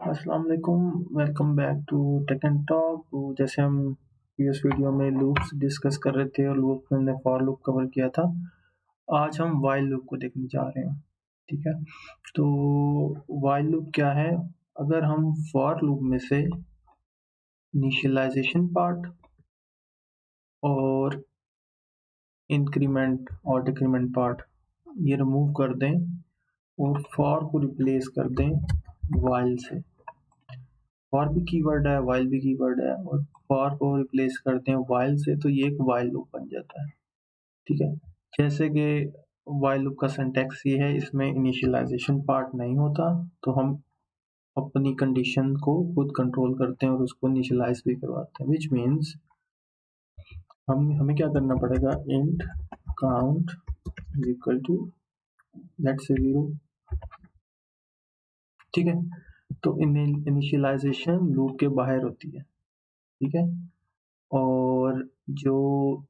अस्सलाम वालेकुम, welcome back to Tech and Talk. तो जैसे हम प्रीवियस वीडियो में लूप्स डिस्कस कर रहे थे और लूप में हमने फॉर लूप कवर किया था। आज हम व्हाइल लूप को देखने जा रहे हैं। ठीक है, तो व्हाइल लूप क्या है? अगर हम फॉर लूप में से इनिशियलाइजेशन पार्ट और इंक्रीमेंट और डिक्रीमेंट पार्ट ये रिमूव कर दें और फॉर को रिप्लेस कर दें व्हाइल से। फॉर भी कीवर्ड है, व्हाइल भी कीवर्ड है, और फॉर को रिप्लेस करते हैं व्हाइल से तो ये एक व्हाइल लूप बन जाता है। ठीक है, जैसे कि व्हाइल लूप का सिंटैक्स ये है, इसमें इनिशियलाइजेशन पार्ट नहीं होता, तो हम अपनी कंडीशन को खुद कंट्रोल करते हैं और उसको इनिशियलाइज भी करवाते हैं, विच मीन्स हमें क्या करना पड़ेगा, int count is equal to let's say 0। ठीक है, तो इनिशियलाइजेशन लूप के बाहर होती है। ठीक है, और जो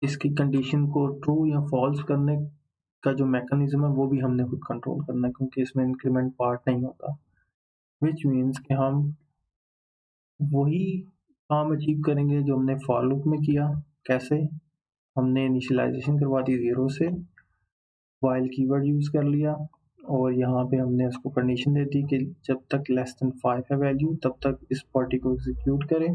इसकी कंडीशन को ट्रू या फॉल्स करने का जो मैकेनिज्म है वो भी हमने खुद कंट्रोल करना है, क्योंकि इसमें इंक्रीमेंट पार्ट नहीं होता, विच मीन्स कि हम वही काम अचीव करेंगे जो हमने फॉर लूप में किया। कैसे? हमने इनिशियलाइजेशन करवा दी 0 से, व्हाइल कीवर्ड यूज कर लिया और यहाँ पे हमने उसको कंडीशन दे दी कि जब तक लेस देन 5 है वैल्यू तब तक इस पार्टी को एग्जीक्यूट करें।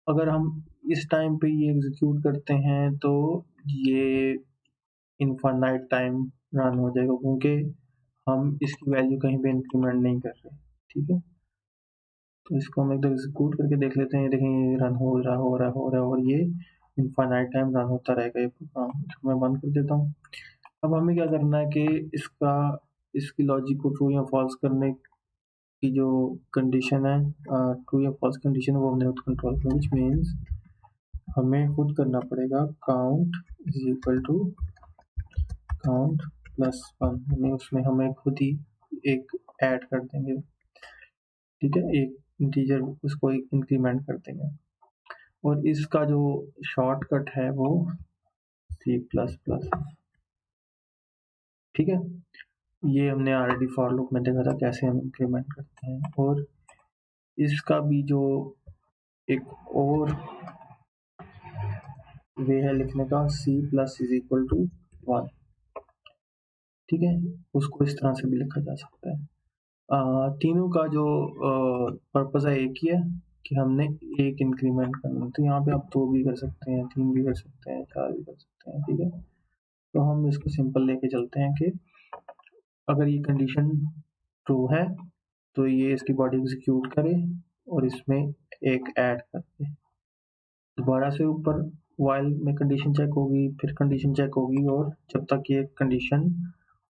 अगर हम इस टाइम पे ये एग्जीक्यूट करते हैं तो ये इनफाइनाइट टाइम रन हो जाएगा, क्योंकि हम इसकी वैल्यू कहीं पे इंक्रीमेंट नहीं कर रहे। ठीक है, तो इसको हम एकदम एग्जीक्यूट करके देख लेते हैं। देखें, ये रन हो रहा है और ये इनफाइनाइट टाइम रन होता रहेगा ये प्रोग्राम। इसको मैं बंद कर देता हूँ। अब हमें क्या करना है कि इसकी लॉजिक को ट्रू या फॉल्स करने की जो कंडीशन है, ट्रू या फॉल्स कंडीशन है, वो हमने खुद कंट्रोल करना, विच मीन्स हमें खुद करना पड़ेगा count is equal to count plus 1, यानी उसमें हमें खुद ही एक ऐड कर देंगे। ठीक है, एक इंटीजर उसको एक इंक्रीमेंट कर देंगे और इसका जो शॉर्टकट है वो C++। ठीक है, ये हमने ऑलरेडी फॉर लूप में देखा था कैसे हम इंक्रीमेंट करते हैं, और इसका भी जो एक और वे है लिखने का, C++=1। ठीक है, उसको इस तरह से भी लिखा जा सकता है। तीनों का जो पर्पस है एक ही है कि हमने एक इंक्रीमेंट करना है। तो यहाँ पे आप 2 भी कर सकते हैं, 3 भी कर सकते हैं, 4 भी कर सकते हैं। ठीक है, तो हम इसको सिंपल लेके चलते हैं कि अगर ये कंडीशन ट्रू है तो ये इसकी बॉडी एग्जीक्यूट करे और इसमें एक ऐड कर दे। दोबारा से ऊपर व्हाइल में कंडीशन चेक होगी, फिर कंडीशन चेक होगी, और जब तक ये कंडीशन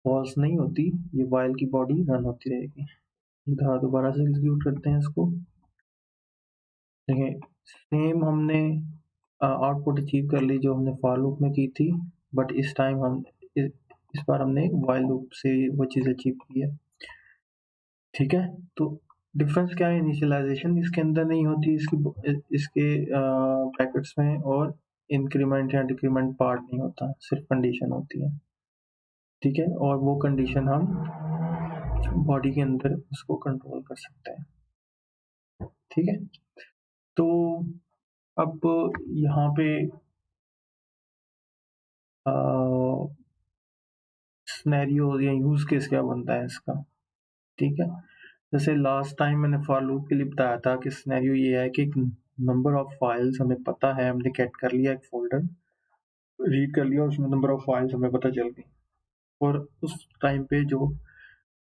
फॉल्स नहीं होती ये व्हाइल की बॉडी रन होती रहेगी। दोबारा से एग्जीक्यूट करते हैं इसको। देखिए, सेम हमने आउटपुट अचीव कर ली जो हमने फॉर लूप में की थी, बट इस टाइम हम इस बार हमने व्हाइल लूप से वो चीज़ अचीव की है। ठीक है, तो डिफरेंस क्या है, इनिशियलाइजेशन इसके अंदर नहीं होती इसके ब्रैकेट्स में, और इंक्रीमेंट या डिक्रीमेंट पार्ट नहीं होता, सिर्फ कंडीशन होती है। ठीक है, और वो कंडीशन हम बॉडी के अंदर उसको कंट्रोल कर सकते हैं। ठीक है, तो अब यहाँ पे सिनेरियो या यूज केस क्या बनता है इसका। ठीक है, जैसे लास्ट टाइम मैंने फॉर लूप के लिए बताया था कि सिनेरियो ये है कि एक नंबर ऑफ फाइल्स हमें पता है, हमने गेट कर लिया, एक फोल्डर रीड कर लिया, उसमें नंबर ऑफ फाइल्स हमें पता चल गई, और उस टाइम पे जो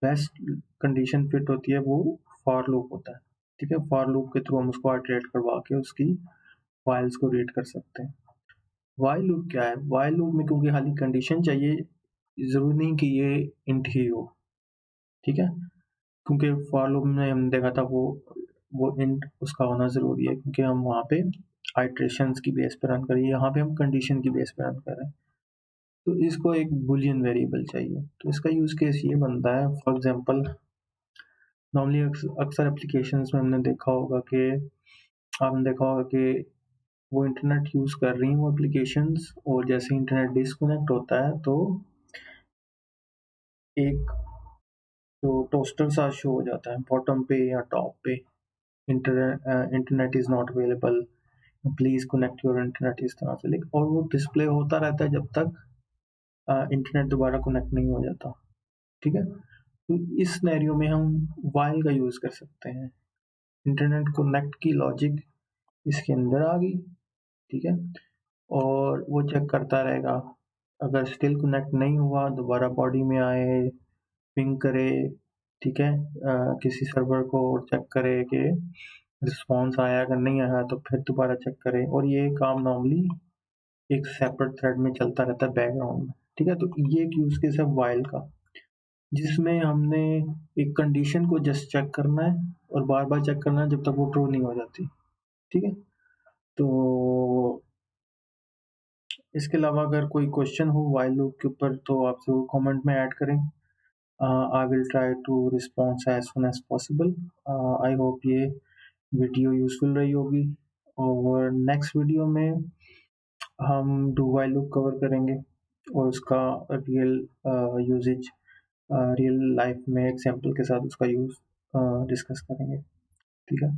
बेस्ट कंडीशन फिट होती है वो फॉर लूप होता है। ठीक है, फॉर लूप के थ्रू हम उसको आइटरेट करवा के उसकी फाइल्स को रीड कर सकते हैं। व्हाइल लूप क्या है? व्हाइल लूप में क्योंकि खाली कंडीशन चाहिए, जरूरी नहीं कि ये इंट ही हो। ठीक है, क्योंकि फॉर लूप में हमने देखा था वो इंट उसका होना जरूरी है, क्योंकि हम वहाँ पे आइट्रेशंस की बेस पर रन करें, यहाँ पे हम कंडीशन की बेस पर रन कर रहे हैं, तो इसको एक बुलियन वेरिएबल चाहिए। तो इसका यूज केस ये बनता है, फॉर एग्जांपल नॉर्मली अक्सर एप्लीकेशंस में हमने देखा होगा कि आपने देखा होगा कि वो इंटरनेट यूज कर रही हैं वो एप्लीकेशंस, और जैसे इंटरनेट डिस्कनेक्ट होता है तो एक तो टोस्टर सा शो हो जाता है बॉटम पे या टॉप पे, internet is not available, please connect your internet, इस तरह से लेकिन, और वो डिस्प्ले होता रहता है जब तक इंटरनेट दोबारा कनेक्ट नहीं हो जाता, ठीक है? तो इस सिनेरियो में हम व्हाइल का यूज़ कर सकते हैं। इंटरनेट कनेक्ट की लॉजिक इसके अंदर आ गई, ठीक है? और वो चेक करता रहेगा, अगर स्टिल कनेक्ट नहीं हुआ दोबारा बॉडी में आए, पिंग करे, ठीक है? किसी सर्वर को चेक करे कि रिस्पॉन्स आया, अगर नहीं आया तो फिर दोबारा चेक करे, और ये काम नॉर्मली एक सेपरेट थ्रेड में चलता रहता है बैकग्राउंड में, ठीक है? तो ये एक यूज़ केस है व्हाइल का, जिसमें हमने एक कंडीशन को जस्ट चेक करना है और बार-बार चेक करना है जब तक वो ट्रू नहीं हो जाती, ठीक है? तो इसके अलावा अगर कोई क्वेश्चन हो व्हाइल लूप के ऊपर तो आप ज़रूर कमेंट में ऐड करें। I will try to response as soon as possible. I hope ये वीडियो यूज़फुल रही होगी, और नेक्स्ट वीडियो में हम डू व्हाइल लूप कवर करेंगे और उसका रियल यूसेज, रियल लाइफ में एग्जांपल के साथ उसका यूज़ डिस्कस करेंगे, ठीक है?